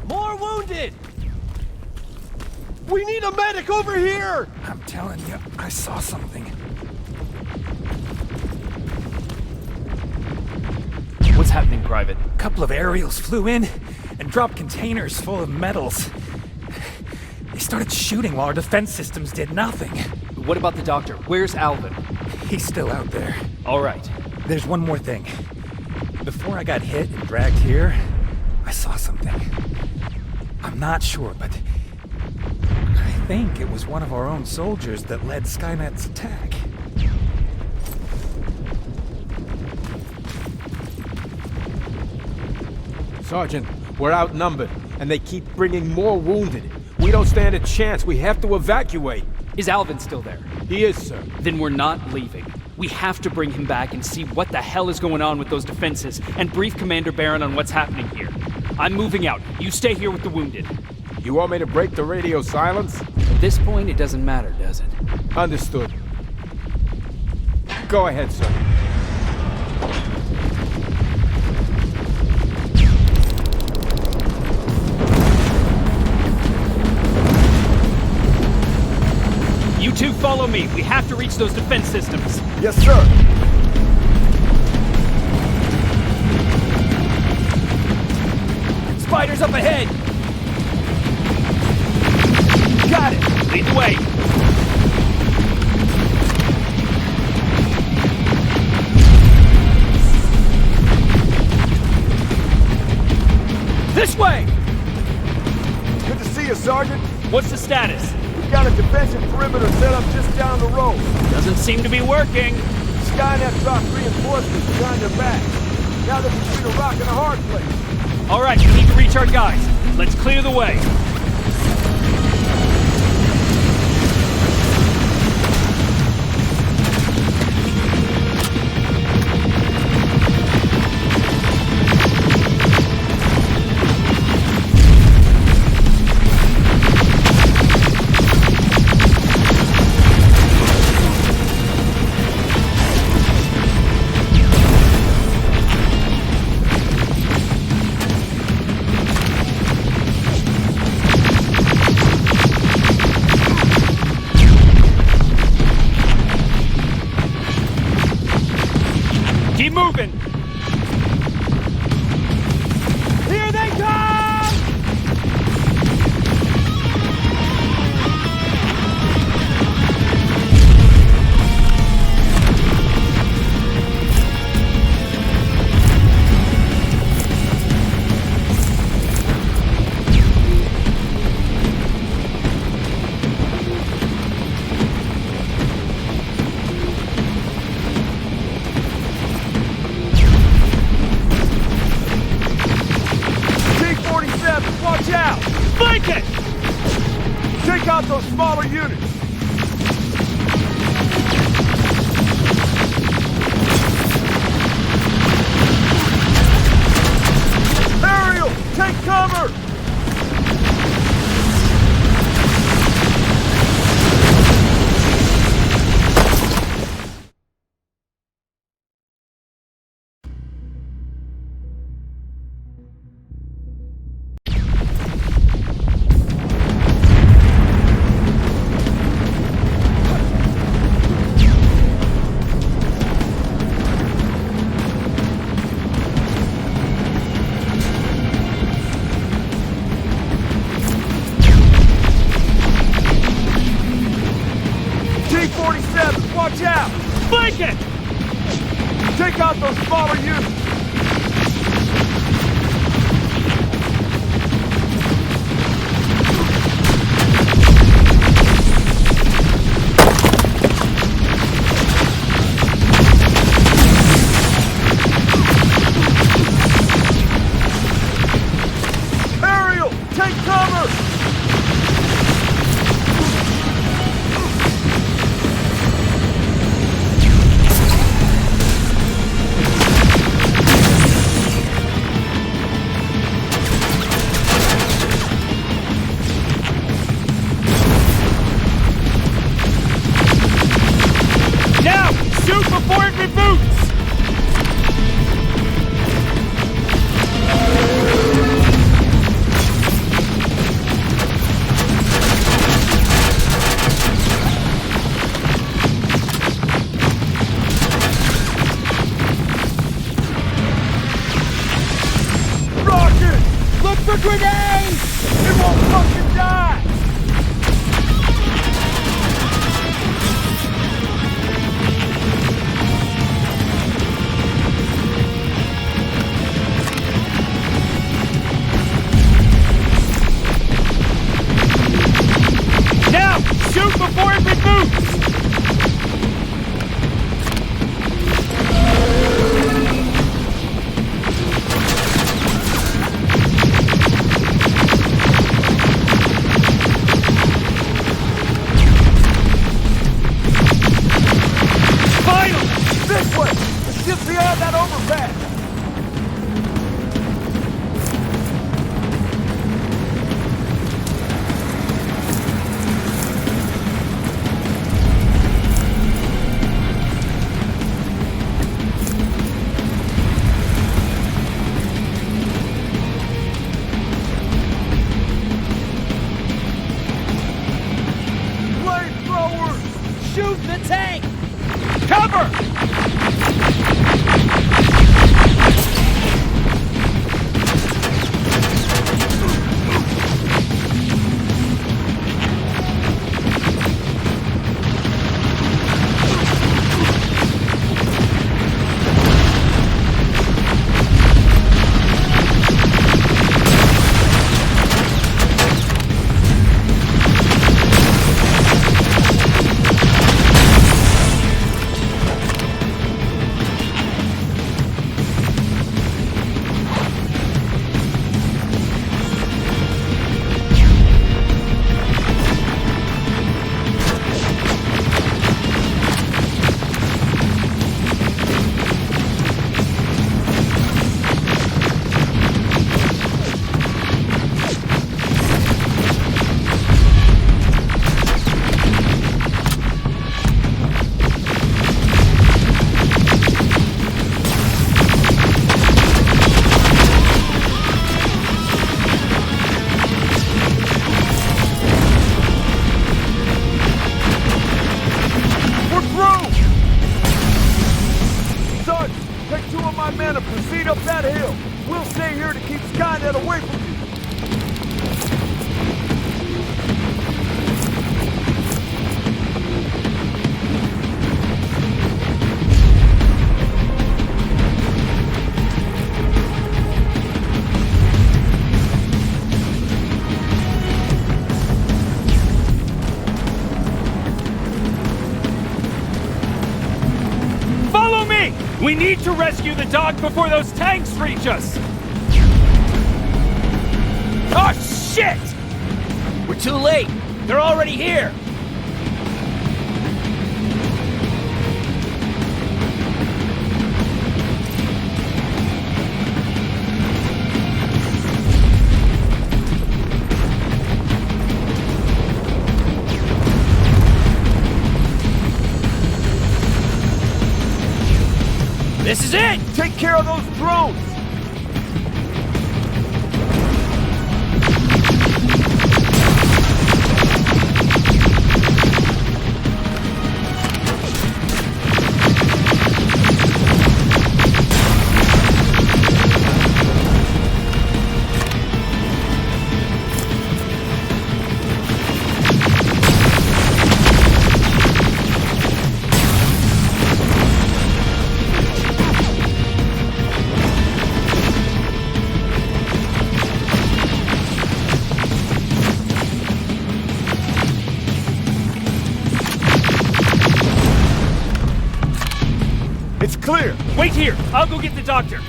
More wounded! We need a medic over here! I'm telling you, I saw something. What's happening, Private? A couple of aerials flew in and dropped containers full of metals. They started shooting while our defense systems did nothing. What about the doctor? Where's Alvin? He's still out there. All right. There's one more thing. Before I got hit and dragged here, I saw something. I'm not sure, but I think it was one of our own soldiers that led Skynet's attack. Sergeant, we're outnumbered, and they keep bringing more wounded. We don't stand a chance. We have to evacuate. Is Alvin still there? He is, sir. Then we're not leaving. We have to bring him back and see what the hell is going on with those defenses, and brief Commander Barron on what's happening here. I'm moving out. You stay here with the wounded. You want me to break the radio silence? At this point, it doesn't matter, does it? Understood. Go ahead, sir. You two follow me. We have to reach those defense systems. Yes, sir. Spiders up ahead! Got it! Lead the way! This way! Good to see you, Sergeant. What's the status? We've got a defensive perimeter set up just down the road. Doesn't seem to be working. Skynet dropped reinforcements behind their backs. Now they're between a rock and a hard place. All right, we need to reach our guys. Let's clear the way. Keep moving! Here they come! Watch out! Flank it! Take out those smaller units! Aerial! Take cover! Watch out! Flank it! Take out those smaller units! Aerial! Take cover! the grenade! It won't fucking die! Now! Shoot before it moves! This way! It's just beyond that overpass! Flamethrowers! Shoot the tank! Cover! Proceed up that hill. We'll stay here to keep Skynet away from you. Follow me! We need to rescue the dog before those tanks reach us! Oh, shit! We're too late! They're already here! This is it! Take care of those drones! It's clear! Wait here! I'll go get the doctor!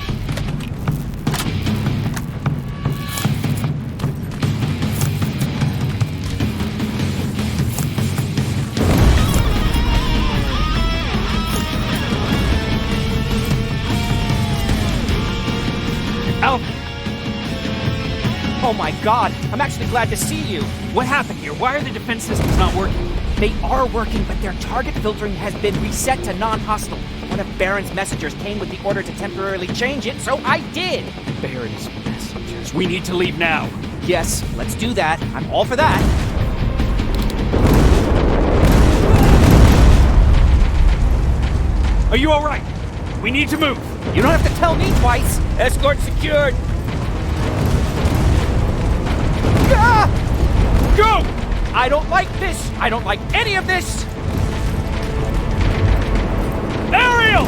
Alfred! Oh my god, I'm actually glad to see you. What happened here? Why are the defense systems not working? They are working, but their target filtering has been reset to non-hostile. One of Baron's messengers came with the order to temporarily change it, so I did. Baron's messengers. We need to leave now. Yes, let's do that. I'm all for that. Are you alright? We need to move. You don't have to tell me twice. Escort secured. Ah! Go! I don't like this! I don't like any of this! Ariel!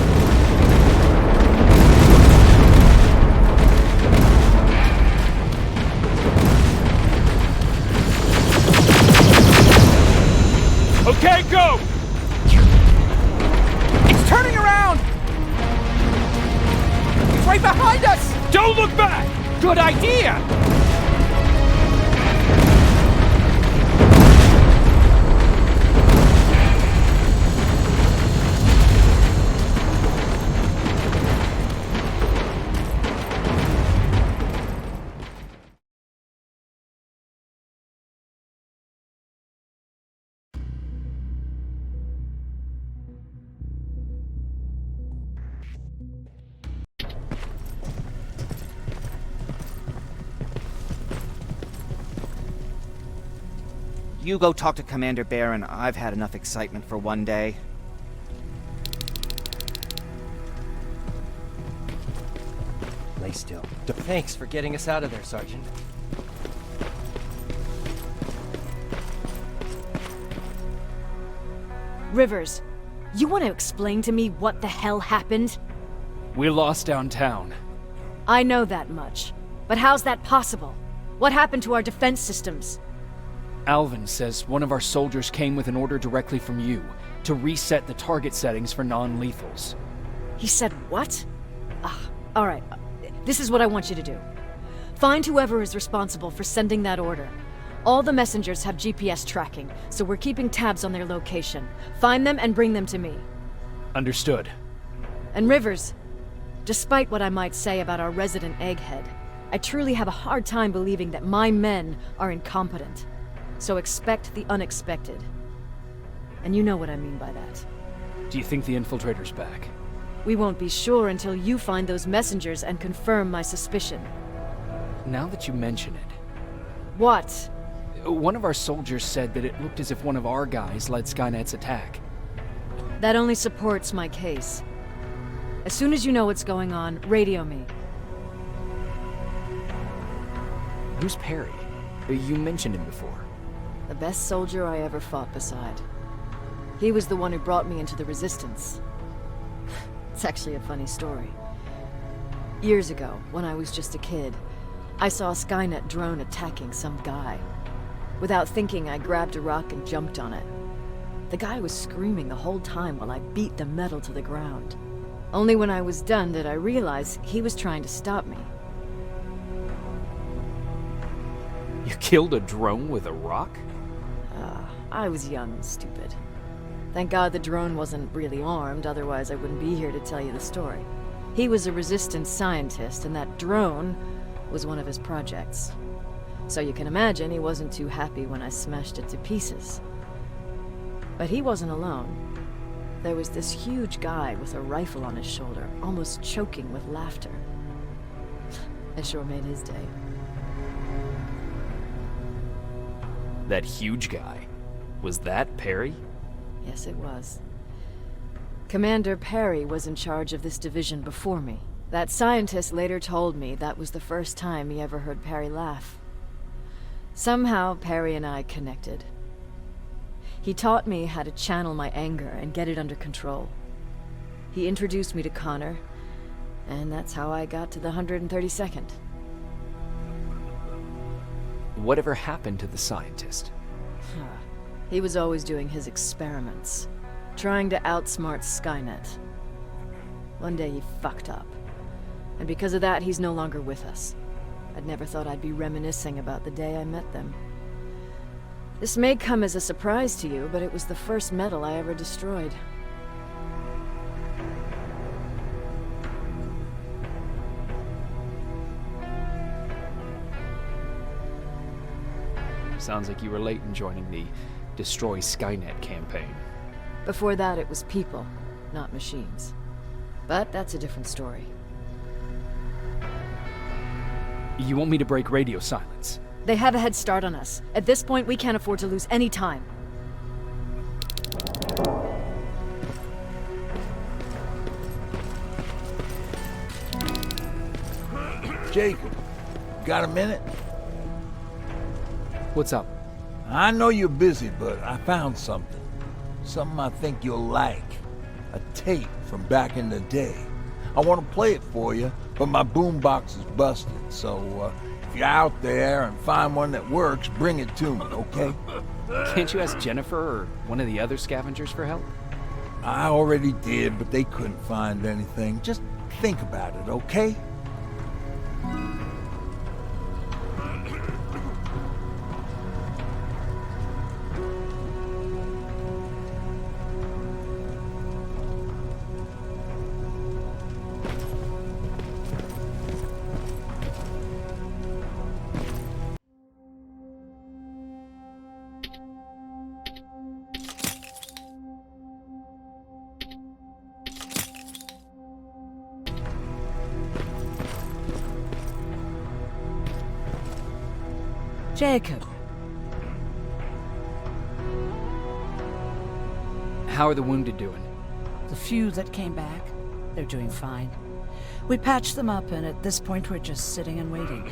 Okay, go! It's turning around! It's right behind us! Don't look back! Good idea! You go talk to Commander Baron. I've had enough excitement for one day. Lay still. Thanks for getting us out of there, Sergeant. Rivers, you want to explain to me what the hell happened? We lost downtown. I know that much. But how's that possible? What happened to our defense systems? Alvin says one of our soldiers came with an order directly from you to reset the target settings for non-lethals. He said what? Alright, this is what I want you to do. Find whoever is responsible for sending that order. All the messengers have GPS tracking, so we're keeping tabs on their location. Find them and bring them to me. Understood. And Rivers, despite what I might say about our resident egghead, I truly have a hard time believing that my men are incompetent. So expect the unexpected. And you know what I mean by that. Do you think the infiltrator's back? We won't be sure until you find those messengers and confirm my suspicion. Now that you mention it, What? one of our soldiers said that it looked as if one of our guys led Skynet's attack. That only supports my case. As soon as you know what's going on, radio me. Who's Perry? You mentioned him before. The best soldier I ever fought beside. He was the one who brought me into the Resistance. It's actually a funny story. Years ago, when I was just a kid, I saw a Skynet drone attacking some guy. Without thinking, I grabbed a rock and jumped on it. The guy was screaming the whole time while I beat the metal to the ground. Only when I was done did I realize he was trying to stop me. You killed a drone with a rock? I was young and stupid. Thank God the drone wasn't really armed, otherwise I wouldn't be here to tell you the story. He was a Resistance scientist, and that drone was one of his projects. So you can imagine he wasn't too happy when I smashed it to pieces. But he wasn't alone. There was this huge guy with a rifle on his shoulder, almost choking with laughter. It sure made his day. That huge guy. Was that Perry? Yes, it was. Commander Perry was in charge of this division before me. That scientist later told me that was the first time he ever heard Perry laugh. Somehow, Perry and I connected. He taught me how to channel my anger and get it under control. He introduced me to Connor, and that's how I got to the 132nd. Whatever happened to the scientist? He was always doing his experiments, trying to outsmart Skynet. One day he fucked up, and because of that he's no longer with us. I'd never thought I'd be reminiscing about the day I met them. This may come as a surprise to you, but it was the first metal I ever destroyed. Sounds like you were late in joining the Destroy Skynet campaign. Before that, it was people, not machines. But that's a different story. You want me to break radio silence? They have a head start on us. At this point, we can't afford to lose any time. Jacob, got a minute? What's up? I know you're busy, but I found something. Something I think you'll like. A tape from back in the day. I want to play it for you, but my boombox is busted, so if you're out there and find one that works, bring it to me, okay? Can't you ask Jennifer or one of the other scavengers for help? I already did, but they couldn't find anything. Just think about it, okay? Jacob. How are the wounded doing? The few that came back, they're doing fine. We patched them up, and at this point we're just sitting and waiting.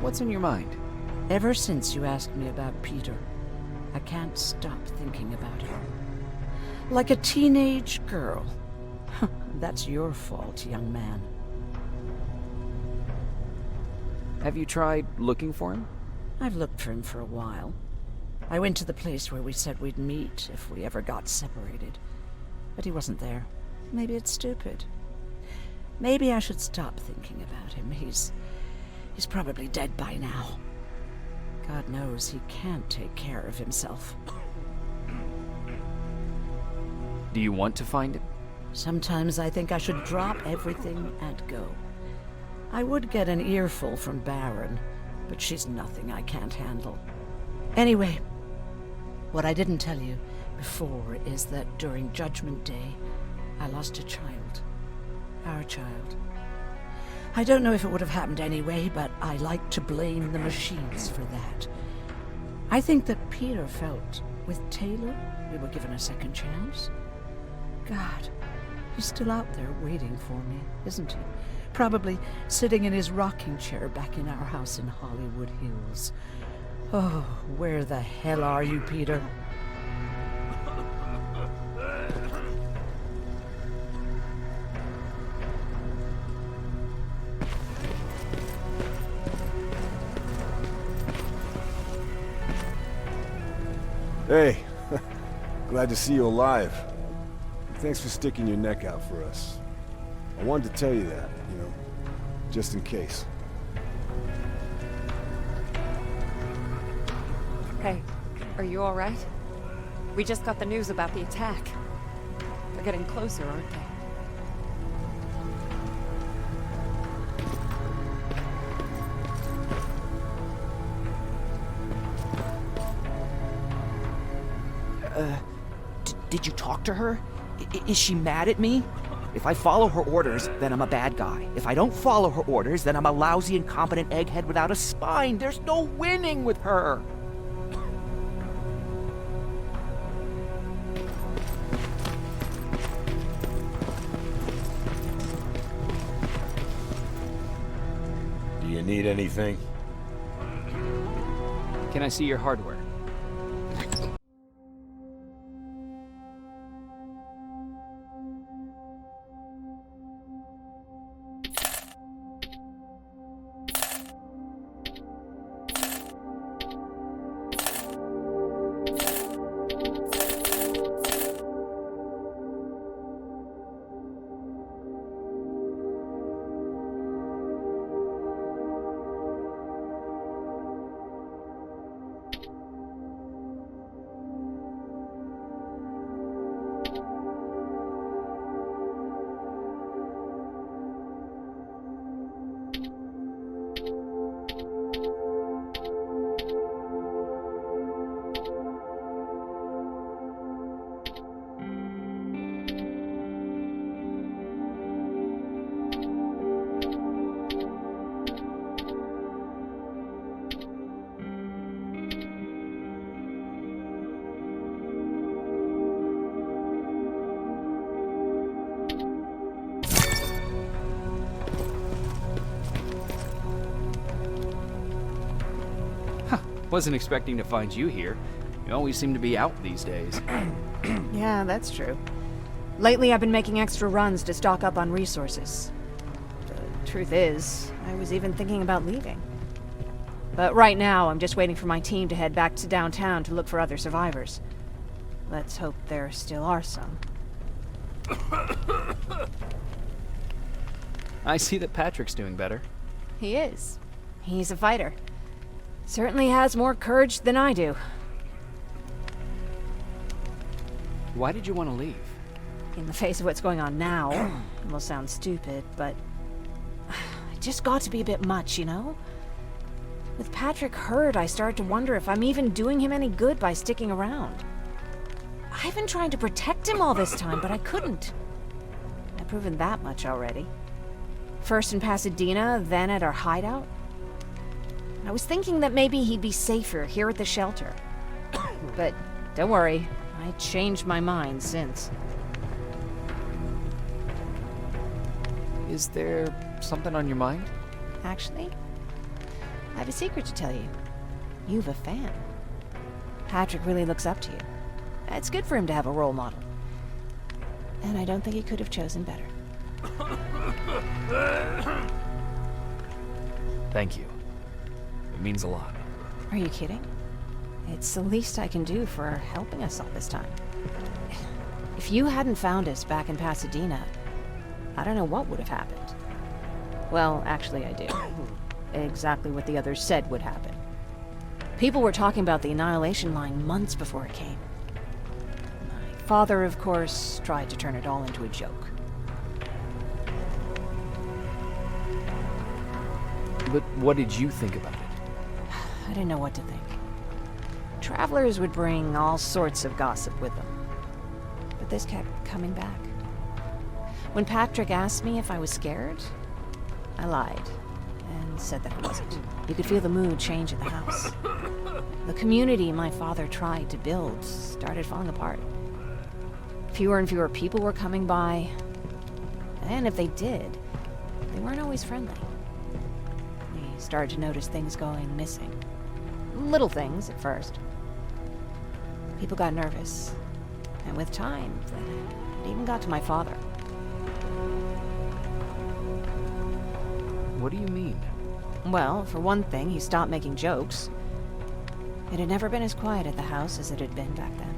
What's on your mind? Ever since you asked me about Peter, I can't stop thinking about him. Like a teenage girl. That's your fault, young man. Have you tried looking for him? I've looked for him for a while. I went to the place where we said we'd meet if we ever got separated. But he wasn't there. Maybe it's stupid. Maybe I should stop thinking about him. He's probably dead by now. God knows he can't take care of himself. Do you want to find him? Sometimes I think I should drop everything and go. I would get an earful from Baron, but she's nothing I can't handle. Anyway, what I didn't tell you before is that during Judgment Day, I lost a child. Our child. I don't know if it would have happened anyway, but I like to blame the machines for that. I think that Peter felt with Taylor we were given a second chance. God, he's still out there waiting for me, isn't he? Probably sitting in his rocking chair back in our house in Hollywood Hills. Oh, where the hell are you, Peter? Hey, glad to see you alive. Thanks for sticking your neck out for us. I wanted to tell you that, just in case. Hey, are you all right? We just got the news about the attack. They're getting closer, aren't they? Did you talk to her? Is she mad at me? If I follow her orders, then I'm a bad guy. If I don't follow her orders, then I'm a lousy, incompetent egghead without a spine. There's no winning with her. Do you need anything? Can I see your hardware? Wasn't expecting to find you here. You always seem to be out these days. Yeah, that's true. Lately, I've been making extra runs to stock up on resources. The truth is, I was even thinking about leaving. But right now, I'm just waiting for my team to head back to downtown to look for other survivors. Let's hope there still are some. I see that Patrick's doing better. He is. He's a fighter. Certainly has more courage than I do. Why did you want to leave? In the face of what's going on now, it will sound stupid, but it just got to be a bit much, you know? With Patrick hurt, I started to wonder if I'm even doing him any good by sticking around. I've been trying to protect him all this time, but I couldn't. I've proven that much already. First in Pasadena, then at our hideout. I was thinking that maybe he'd be safer here at the shelter. But don't worry, I changed my mind since. Is there something on your mind? Actually, I have a secret to tell you. You've a fan. Patrick really looks up to you. It's good for him to have a role model. And I don't think he could have chosen better. Thank you. It means a lot. Are you kidding? It's the least I can do for helping us all this time. If you hadn't found us back in Pasadena, I don't know what would have happened. Well, actually I do. Exactly what the others said would happen. People were talking about the Annihilation Line months before it came. My father, of course, tried to turn it all into a joke. But what did you think about it? I didn't know what to think. Travelers would bring all sorts of gossip with them. But this kept coming back. When Patrick asked me if I was scared, I lied and said that I wasn't. You could feel the mood change at the house. The community my father tried to build started falling apart. Fewer and fewer people were coming by, and if they did, they weren't always friendly. We started to notice things going missing. Little things at first. People got nervous, and with time, it even got to my father. What do you mean? Well, for one thing, he stopped making jokes. It had never been as quiet at the house as it had been back then.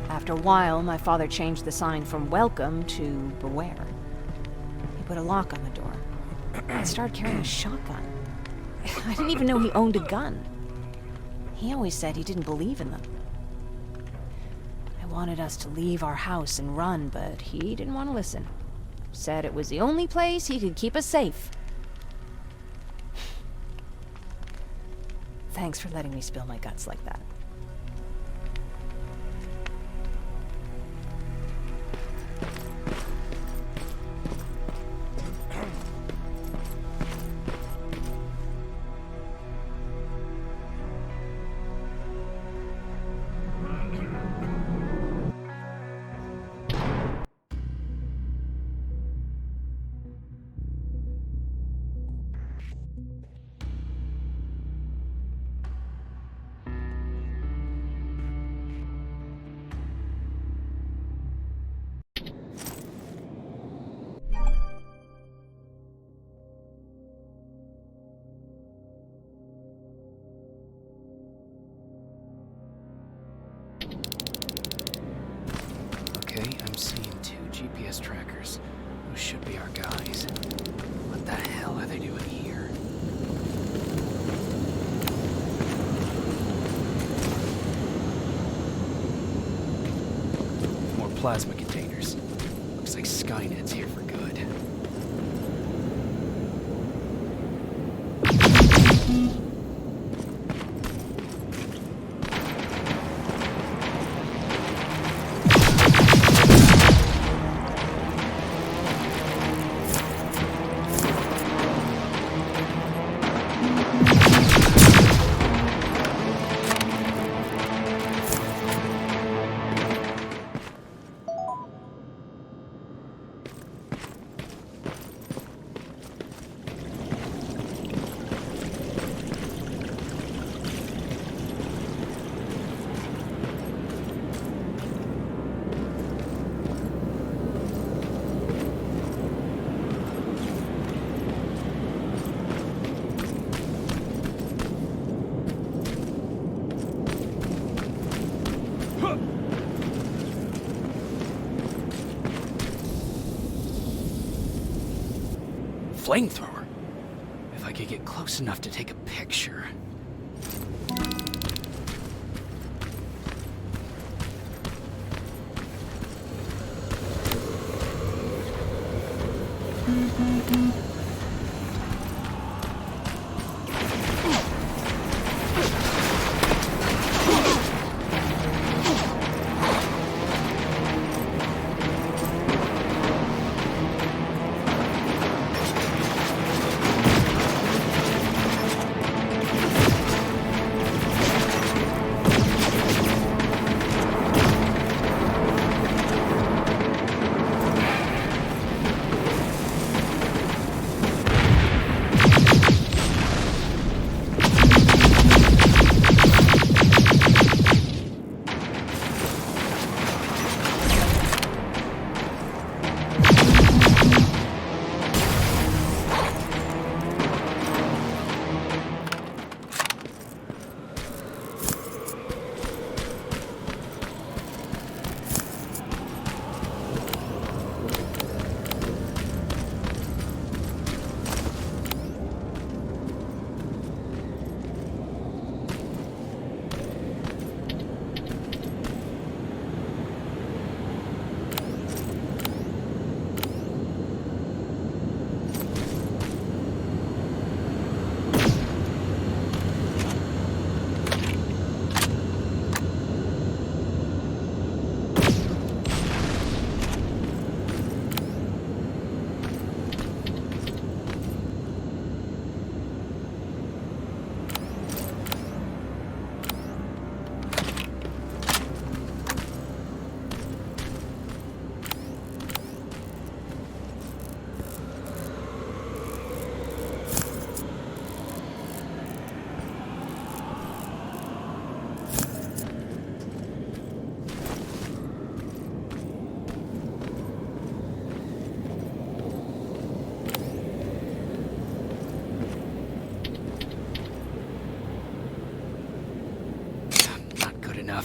After a while, my father changed the sign from welcome to beware. He put a lock on the door. I started carrying a shotgun. I didn't even know he owned a gun. He always said he didn't believe in them. I wanted us to leave our house and run, but he didn't want to listen. Said it was the only place he could keep us safe. Thanks for letting me spill my guts like that. Okay, I'm seeing 2 GPS trackers. Those should be our guys. What the hell are they doing here? More plasma containers. Looks like Skynet's here for good. flamethrower. If I could get close enough to take a picture.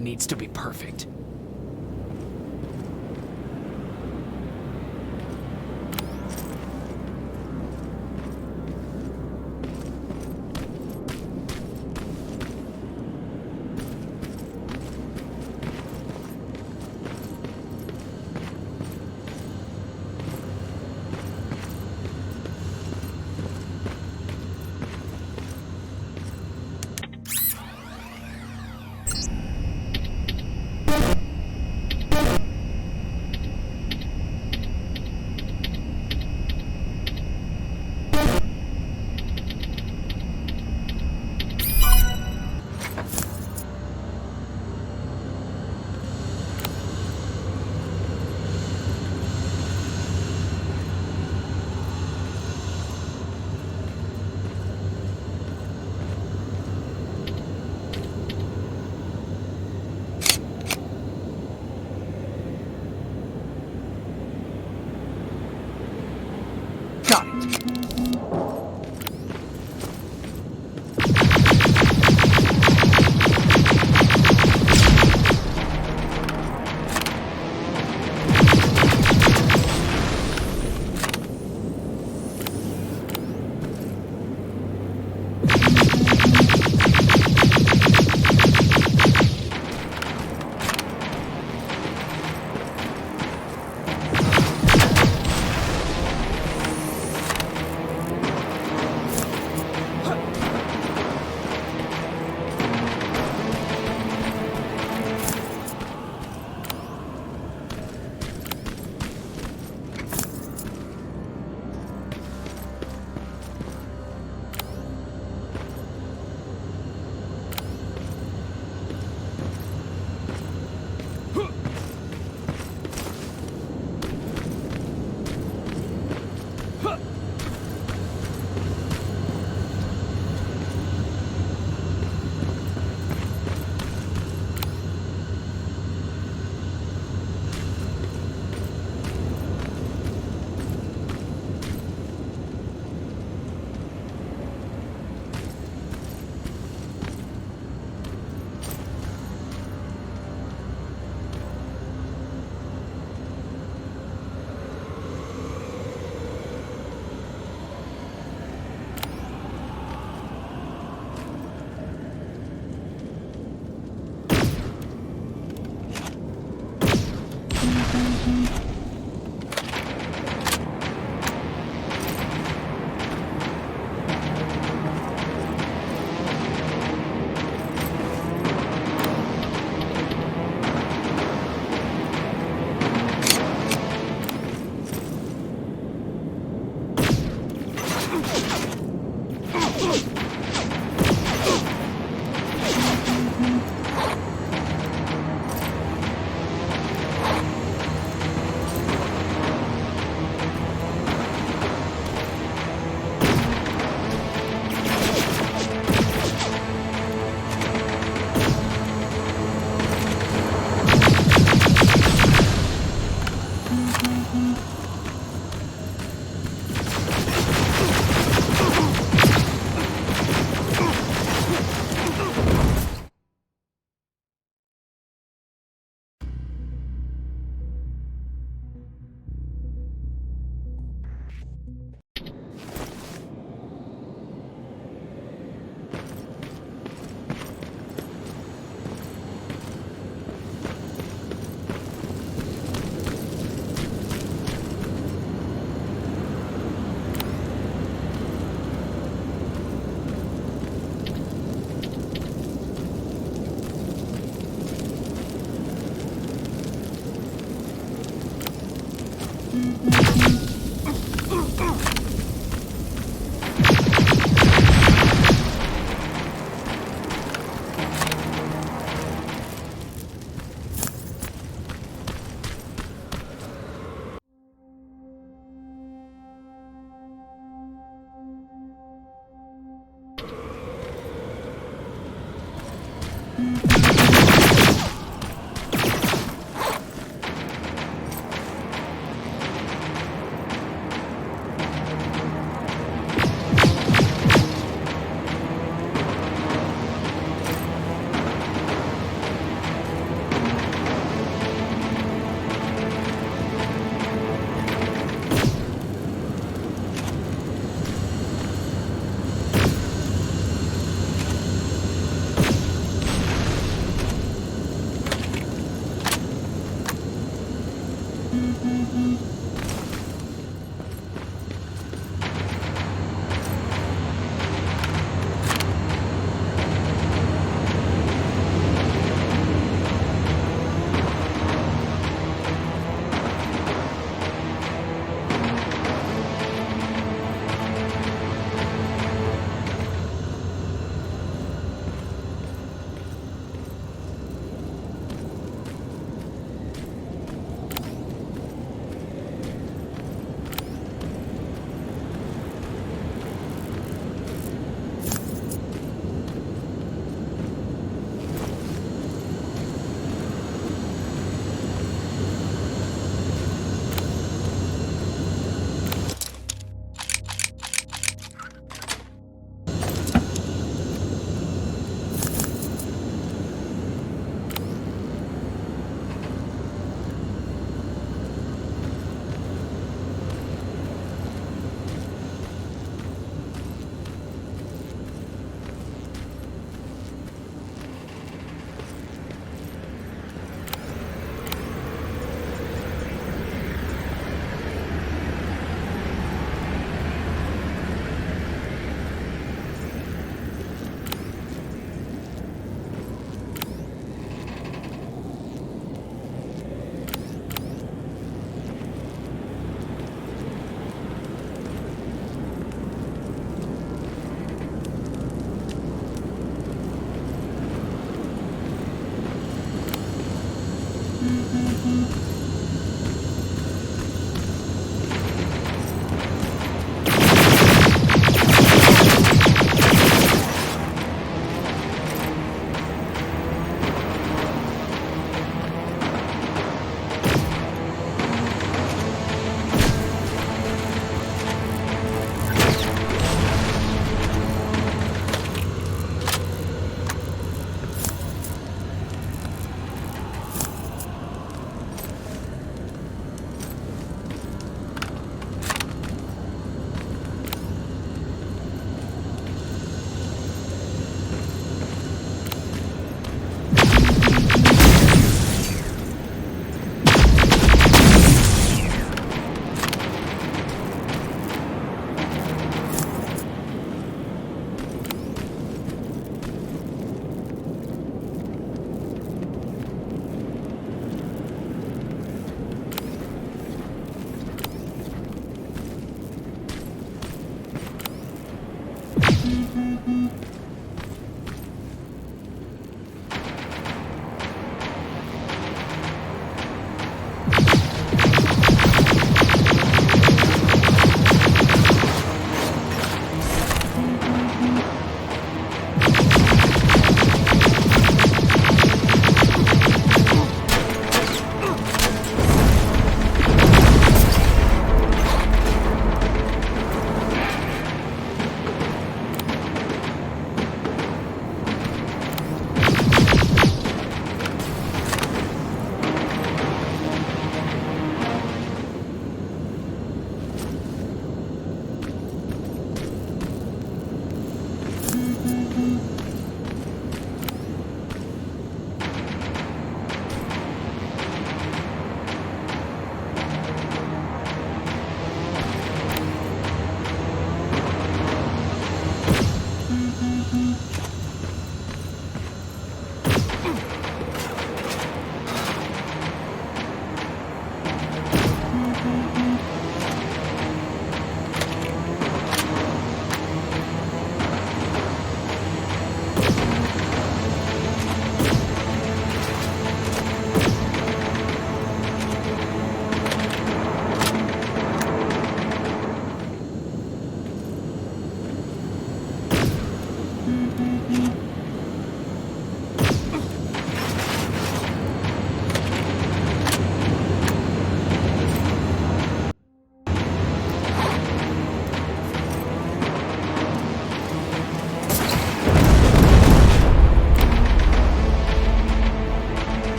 Needs to be perfect.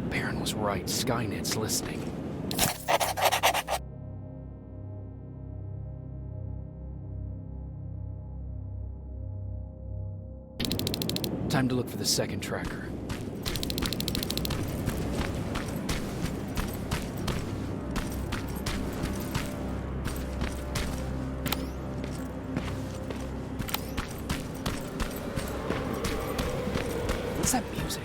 Baron was right. Skynet's listening. Time to look for the second tracker. What's that music?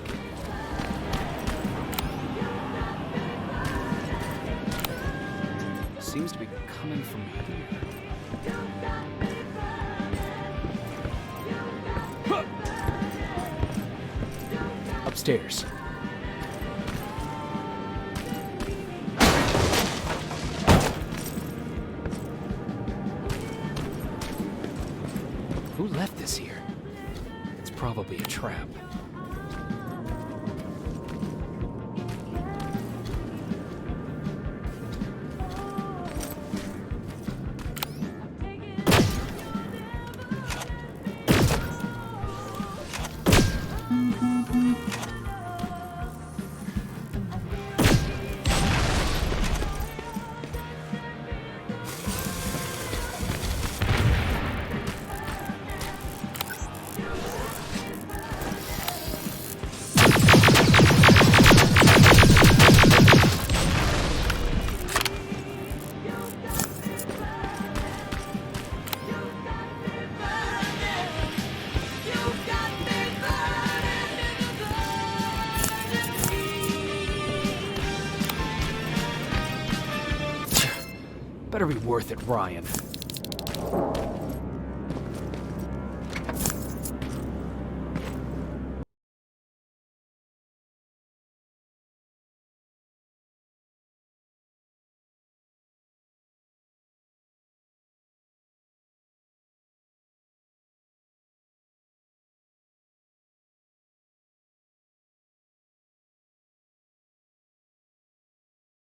Seems to be coming from here. Upstairs. Who left this here? It's probably a trap. Better be worth it, Ryan.